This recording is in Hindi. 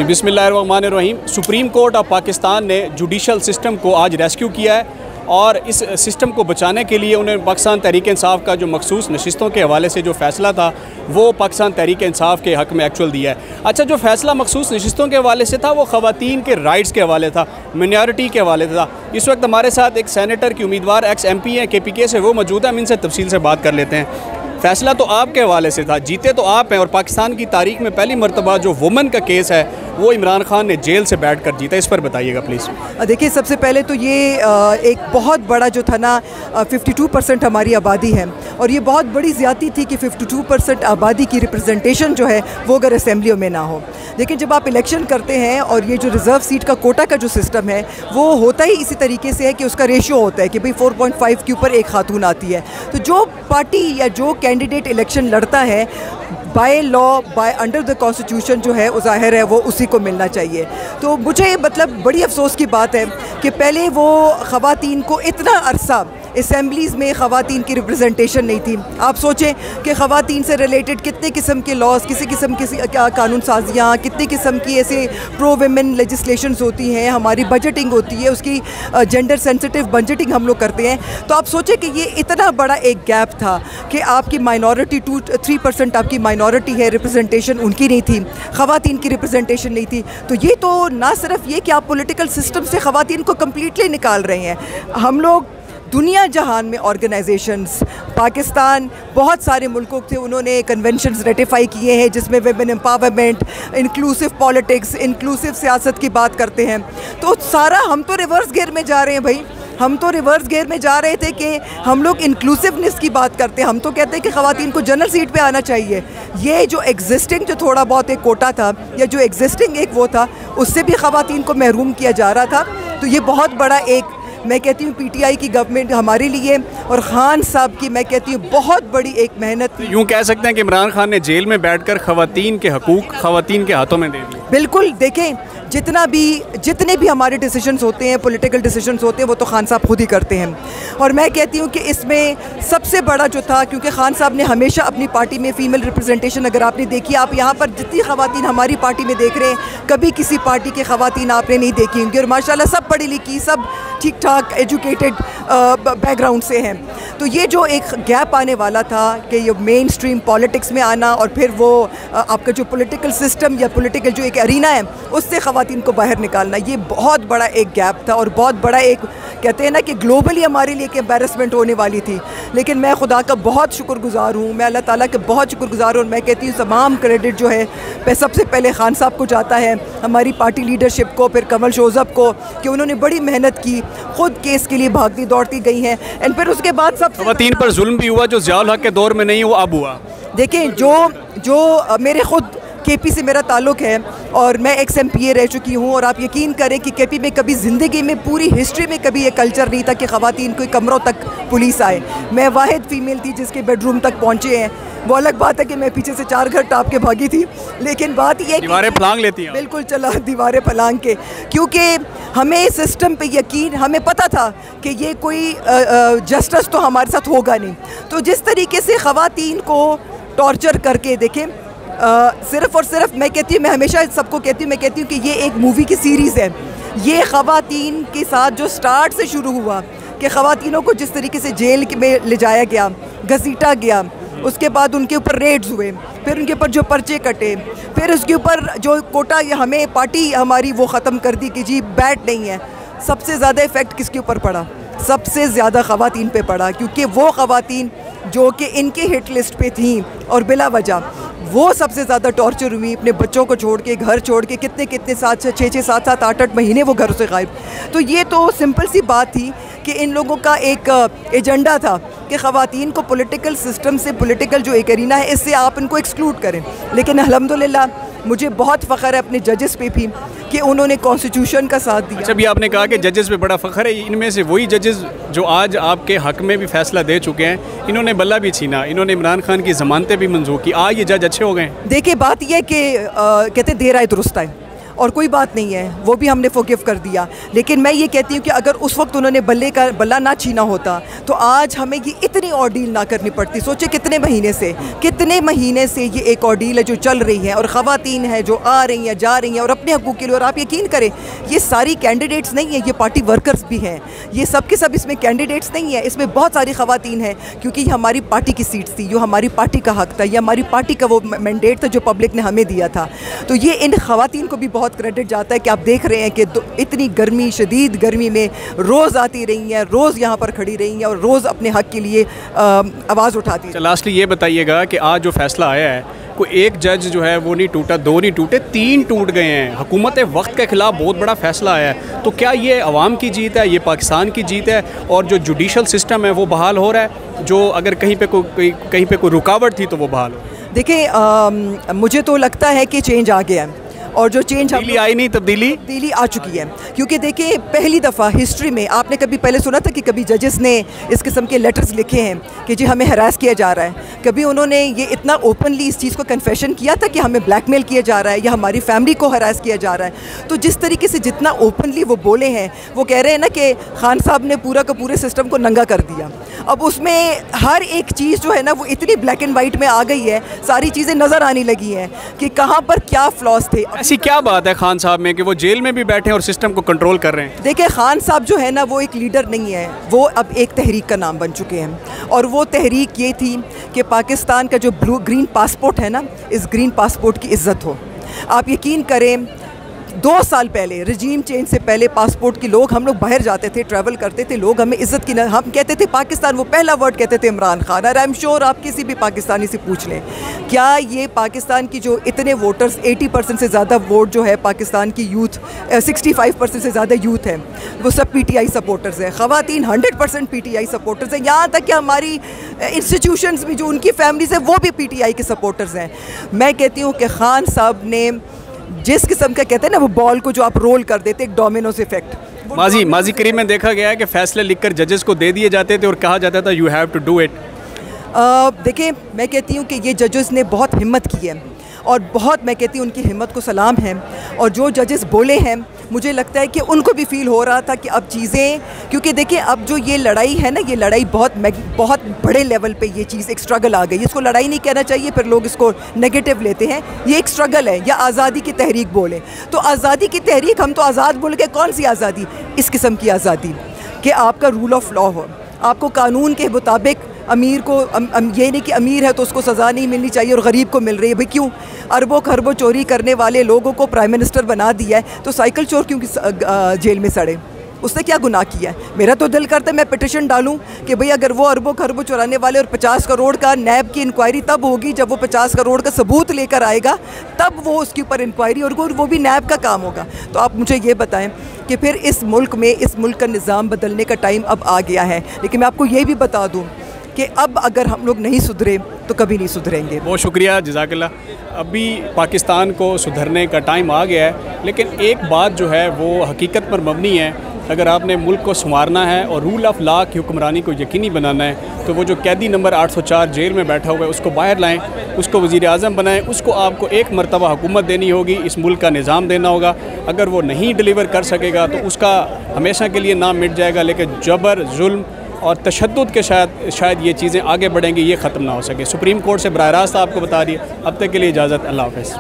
जी बिस्मिल्लाहिर्रहमानिर्रहीम। सुप्रीम कोर्ट ऑफ पाकिस्तान ने जुडिशल सिस्टम को आज रेस्क्यू किया है और इस सिस्टम को बचाने के लिए उन्हें पाकिस्तान तहरीक इंसाफ का जो मखसूस नशिस्तों के हवाले से जो फ़ैसला था वो पाकिस्तान तहरीक इंसाफ के हक़ में एक्चुअल दिया है। अच्छा, जो फ़ैसला मखसूस नशिस्तों के हवाले से था वो ख़वातीन के राइट्स के हवाले था, मिनॉरिटी के हवाले था। इस वक्त हमारे साथ एक सेनेटर की उम्मीदवार एक्स MP हैं KPK से, वो मौजूद है। हम इनसे तफसील से बात कर लेते हैं। फ़ैसला तो आपके हवाले से था, जीते तो आप हैं, और पाकिस्तान की तारीख में पहली मरतबा जो वुमन का केस है वो इमरान खान ने जेल से बैठ कर जीता। इस पर बताइएगा प्लीज़। देखिए, सबसे पहले तो ये एक बहुत बड़ा जो था ना 52% हमारी आबादी है, और ये बहुत बड़ी ज़्यादती थी कि 52% आबादी की रिप्रेजेंटेशन जो है वो अगर असेंबलियों में ना हो। लेकिन जब आप इलेक्शन करते हैं और ये जो रिज़र्व सीट का कोटा का जो सिस्टम है वो होता ही इसी तरीके से है कि उसका रेशियो होता है कि भाई 4.5 के ऊपर एक खातून आती है। तो जो पार्टी या जो कैंडिडेट इलेक्शन लड़ता है by law, by under the constitution जो है वो ज़ाहिर है वो उसी को मिलना चाहिए। तो मुझे मतलब बड़ी अफसोस की बात है कि पहले वो ख़वातीन को इतना अरसा असेंबलीज़ में ख़वातीन की रिप्रेजेंटेशन नहीं थी। आप सोचें कि ख़वातीन से रिलेटेड कितने किस्म के लॉज, किसी किस्म की कानून साजियाँ, कितनी किस्म की ऐसे प्रो वेमेन लेजिस्लेशन्स होती हैं, हमारी बजटिंग होती है, उसकी जेंडर सेंसिटिव बजटिंग हम लोग करते हैं। तो आप सोचें कि ये इतना बड़ा एक गैप था कि आपकी माइनॉरिटी 3% आपकी माइनॉरिटी है, रिप्रेजेंटेशन उनकी नहीं थी, ख़वातीन की रिप्रेजेंटेशन नहीं थी। तो ये तो ना सिर्फ ये कि आप पॉलिटिकल सिस्टम से ख़वातीन को कम्प्लीटली निकाल रहे हैं। हम लोग दुनिया जहान में ऑर्गेनाइजेशंस, पाकिस्तान बहुत सारे मुल्कों से उन्होंने कन्वेंशंस रेटिफाई किए हैं जिसमें women empowerment, inclusive politics, inclusive सियासत की बात करते हैं। तो सारा हम तो रिवर्स गियर में जा रहे हैं भाई। हम तो रिवर्स गियर में जा रहे थे कि हम लोग इंक्लूसिवनेस की बात करते हैं। हम तो कहते हैं कि ख़वातीन को जनरल सीट पे आना चाहिए। ये जो एग्जिस्टिंग जो थोड़ा बहुत एक कोटा था या जो एग्जिस्टिंग एक वो था उससे भी ख़वातीन को महरूम किया जा रहा था। तो ये बहुत बड़ा एक, मैं कहती हूँ PTI की गवर्नमेंट हमारे लिए और ख़ान साहब की मैं कहती हूँ बहुत बड़ी एक मेहनत। यूँ कह सकते हैं कि इमरान खान ने जेल में बैठकर ख़वातीन के हकूक़ ख़वातीन के हाथों में दे दिए। बिल्कुल, देखें जितने भी हमारे डिसीजंस होते हैं, पॉलिटिकल डिसीजंस होते हैं, वो तो खान साहब खुद ही करते हैं। और मैं कहती हूँ कि इसमें सबसे बड़ा जो था, क्योंकि खान साहब ने हमेशा अपनी पार्टी में फ़ीमेल रिप्रेजेंटेशन, अगर आपने देखी, आप यहाँ पर जितनी ख़वातीन हमारी पार्टी में देख रहे हैं कभी किसी पार्टी की ख़वातीन आपने नहीं देखी होंगी, और माशाल्लाह सब पढ़ी लिखी, सब ठीक ठाक एजुकेटेड बैकग्राउंड से हैं। तो ये जो एक गैप आने वाला था कि ये मेन स्ट्रीम पॉलिटिक्स में आना और फिर वो आपका जो पॉलिटिकल सिस्टम या पॉलिटिकल जो एक अरीना है उससे ख़वातीन को बाहर निकालना, ये बहुत बड़ा एक गैप था और बहुत बड़ा एक, कहते हैं ना कि ग्लोबली हमारे लिए एक एम्बैरसमेंट होने वाली थी। लेकिन मैं खुदा का बहुत शुक्रगुज़ार हूँ, मैं अल्लाह ताला के बहुत शुक्रगुज़ार हूँ। और मैं कहती हूँ तमाम क्रेडिट जो है सबसे पहले खान साहब को जाता है, हमारी पार्टी लीडरशिप को, फिर कमल शोज़ब को, कि उन्होंने बड़ी मेहनत की, खुद केस के लिए भागती दौड़ती गई हैं। एंड फिर उसके बाद सब ख़वातीन पर जुल्म भी हुआ जो ज़ियाउल हक़ के दौर में नहीं हुआ, अब हुआ। देखें, जो मेरे खुद KP से मेरा ताल्लुक़ है और मैं एक्स MPA रह चुकी हूँ, और आप यकीन करें कि KP में कभी ज़िंदगी में पूरी हिस्ट्री में कभी ये कल्चर नहीं था कि ख़वातीन कोई कमरों तक पुलिस आए। मैं वाहिद फ़ीमेल थी जिसके बेडरूम तक पहुँचे हैं। वो अलग बात है कि मैं पीछे से 4 घर टाप के भागी थी, लेकिन बात ये दीवारें फलांग लेती हैं। बिल्कुल, चला दीवारें फलांग के, क्योंकि हमें सिस्टम पे यकीन, हमें पता था कि ये कोई जस्टिस तो हमारे साथ होगा नहीं। तो जिस तरीके से ख़वातीन को टॉर्चर करके, देखें सिर्फ़ और सिर्फ मैं कहती हूँ, मैं हमेशा सबको कहती हूँ, मैं कहती हूँ कि ये एक मूवी की सीरीज़ है। ये ख़वातीन के साथ जो स्टार्ट से शुरू हुआ कि ख़वातीनों को जिस तरीके से जेल में ले जाया गया, घसीटा गया, उसके बाद उनके ऊपर रेड्स हुए, फिर उनके ऊपर जो पर्चे कटे, फिर उसके ऊपर जो कोटा हमें पार्टी हमारी वो ख़त्म कर दी कि जी बैट नहीं है। सबसे ज़्यादा इफ़ेक्ट किसके ऊपर पड़ा? सबसे ज़्यादा ख़वातीन पे पड़ा, क्योंकि वो ख़वातीन जो कि इनके हिट लिस्ट पे थी और बिला वजह वो सबसे ज़्यादा टॉर्चर हुई, अपने बच्चों को छोड़ के, घर छोड़ के, कितने 6-6, 7-7, 8-8 महीने वो घरों से गायब। तो ये तो सिंपल सी बात थी कि इन लोगों का एक एजेंडा था कि ख़वातीन को पॉलिटिकल सिस्टम से, पॉलिटिकल जो एक एरिना है इससे आप इनको एक्सक्लूड करें। लेकिन अल्हम्दुलिल्लाह मुझे बहुत फ़ख्र है अपने जजेस पे भी कि उन्होंने कॉन्स्टिट्यूशन का साथ दिया। अच्छा, भी आपने कहा कि जजेस पे बड़ा फ़ख्र है, इनमें से वही जजेस जो आज आपके हक़ में भी फ़ैसला दे चुके हैं, इन्होंने बल्ला भी छीना, इन्होंने इमरान खान की ज़मानतें भी मंजूर की, आज ये जज अच्छे हो गए। देखिए, बात यह है कि कहते हैं देर आए दुरुस्त आए। और कोई बात नहीं है, वो भी हमने फॉरगिव कर दिया। लेकिन मैं ये कहती हूँ कि अगर उस वक्त उन्होंने बल्ला ना छीना होता तो आज हमें ये इतनी ऑर्डील ना करनी पड़ती। सोचे कितने महीने से ये एक ऑर्डील है जो चल रही है, और ख़वातीन हैं जो आ रही हैं, जा रही हैं, और अपने हकूक़ के लिए। और आप यकीन करें, ये सारी कैंडिडेट्स नहीं है, ये पार्टी वर्कर्स भी हैं, ये सब के सब इसमें कैंडिडेट्स नहीं है, इसमें बहुत सारी ख़वातीन हैं, क्योंकि ये हमारी पार्टी की सीट्स थी, जो हमारी पार्टी का हक़ था, ये हमारी पार्टी का वो मैंडेट था जो पब्लिक ने हमें दिया था। तो ये इन ख़वातीन को भी बहुत क्रेडिट जाता है कि आप देख रहे हैं कि इतनी गर्मी, शदीद गर्मी में रोज़ आती रही हैं, रोज़ यहाँ पर खड़ी रही हैं, और रोज़ अपने हक़ के लिए आवाज़ उठाती हैं। लास्टली ये बताइएगा कि आज जो फ़ैसला आया है, कोई एक जज जो है वो नहीं टूटा, 2 नहीं टूटे, 3 टूट गए हैं। हुकूमत वक्त के ख़िलाफ़ बहुत बड़ा फ़ैसला आया है। तो क्या ये अवाम की जीत है, ये पाकिस्तान की जीत है, और जो जुडिशल सिस्टम है वो बहाल हो रहा है, जो अगर कहीं पे कोई रुकावट थी तो वो बहाल हो? देखिए, मुझे तो लगता है कि चेंज आ गया है, और जो चेंज आई नहीं, तब्दीली आ चुकी है। क्योंकि देखिए, पहली दफ़ा हिस्ट्री में आपने कभी पहले सुना था कि कभी जजेस ने इस किस्म के लेटर्स लिखे हैं कि जी हमें हरास किया जा रहा है? कभी उन्होंने ये इतना ओपनली इस चीज़ को कन्फेशन किया था कि हमें ब्लैकमेल किया जा रहा है या हमारी फैमिली को हरास किया जा रहा है? तो जिस तरीके से जितना ओपनली वो बोले हैं, वो कह रहे हैं ना कि खान साहब ने पूरा का पूरे सिस्टम को नंगा कर दिया। अब उसमें हर एक चीज़ जो है ना वो इतनी ब्लैक एंड वाइट में आ गई है, सारी चीज़ें नज़र आने लगी हैं कि कहाँ पर क्या फ्लॉज थे। ऐसी क्या बात है खान साहब में कि वो जेल में भी बैठे हैं और सिस्टम को कंट्रोल कर रहे हैं? देखिए, खान साहब जो है ना वो एक लीडर नहीं है, वो अब एक तहरीक का नाम बन चुके हैं। और वो तहरीक ये थी कि पाकिस्तान का जो ग्रीन पासपोर्ट है ना, इस ग्रीन पासपोर्ट की इज़्ज़त हो। आप यकीन करें, 2 साल पहले, रजीम चेंज से पहले, पासपोर्ट के लोग, हम लोग बाहर जाते थे, ट्रैवल करते थे, लोग हमें इज़्ज़त की, हम कहते थे पाकिस्तान, वो पहला वर्ड कहते थे इमरान खान। और आई एम श्योर आप किसी भी पाकिस्तानी से पूछ लें, क्या ये पाकिस्तान की जो इतने वोटर्स, 80% से ज़्यादा वोट जो है पाकिस्तान की यूथ, 65% से ज़्यादा यूथ है, वो सब PTI सपोर्टर्स हैं। ख़वातीन 100% PTI सपोर्टर्स हैं, यहाँ तक कि हमारी इंस्टीट्यूशंस में जो उनकी फैमिलीज़ हैं वो भी PTI के सपोर्टर्स हैं। मैं कहती हूँ कि खान साहब ने जिस किस्म का, कहते हैं ना वो बॉल को जो आप रोल कर देते, एक डोमिनोज इफेक्ट, माजी करीब में देखा गया है कि फ़ैसले लिखकर जजेस को दे दिए जाते थे और कहा जाता था you have to do it. देखिए, मैं कहती हूँ कि ये जजेस ने बहुत हिम्मत की है, और बहुत, मैं कहती हूँ उनकी हिम्मत को सलाम है। और जो जजेस बोले हैं, मुझे लगता है कि उनको भी फील हो रहा था कि अब चीज़ें, क्योंकि देखिए अब जो ये लड़ाई है ना, ये लड़ाई बहुत बड़े लेवल पे ये चीज़ एक स्ट्रगल आ गई। इसको लड़ाई नहीं कहना चाहिए, फिर लोग इसको नेगेटिव लेते हैं। ये एक स्ट्रगल है, या आज़ादी की तहरीक बोले तो आज़ादी की तहरीक, हम तो आज़ाद बोल के, कौन सी आज़ादी? इस किस्म की आज़ादी कि आपका रूल ऑफ लॉ हो, आपको कानून के मुताबिक अमीर को ये नहीं कि अमीर है तो उसको सज़ा नहीं मिलनी चाहिए और गरीब को मिल रही है। भाई क्यों? अरबों खरबों चोरी करने वाले लोगों को प्राइम मिनिस्टर बना दिया है, तो साइकिल चोर क्यों जेल में सड़े? उसने क्या गुनाह किया है? मेरा तो दिल करता है मैं पिटिशन डालूं कि भाई अगर वो अरबों खरबों चुराने वाले, और 50 करोड़ का नैब की इंक्वायरी तब होगी जब वो 50 करोड़ का सबूत लेकर आएगा, तब वो उसके ऊपर इंक्वायरी, और वो भी नैब का काम होगा। तो आप मुझे ये बताएं कि फिर इस मुल्क का निज़ाम बदलने का टाइम अब आ गया है। लेकिन मैं आपको ये भी बता दूँ कि अब अगर हम लोग नहीं सुधरे तो कभी नहीं सुधरेंगे। बहुत शुक्रिया, जज़ाकल्लाह। अभी पाकिस्तान को सुधरने का टाइम आ गया है, लेकिन एक बात जो है वो हकीकत पर मबनी है। अगर आपने मुल्क को संवारना है और रूल ऑफ लॉ की हुक्मरानी को यकीनी बनाना है, तो वो जो कैदी नंबर 804 जेल में बैठा हुआ है उसको बाहर लाएं, उसको वज़ीर आज़म बनाएं, उसको आपको एक मरतबा हुकूमत देनी होगी, इस मुल्क का निज़ाम देना होगा। अगर वो नहीं डिलीवर कर सकेगा तो उसका हमेशा के लिए नाम मिट जाएगा, लेकिन जबर, जुल्म और तशद्दुद के शायद ये चीज़ें आगे बढ़ेंगी, ये ख़त्म ना हो सके। सुप्रीम कोर्ट से बराह रास्त आपको बता रही है। अब तक के लिए इजाज़त, अल्लाह हाफ़िज़।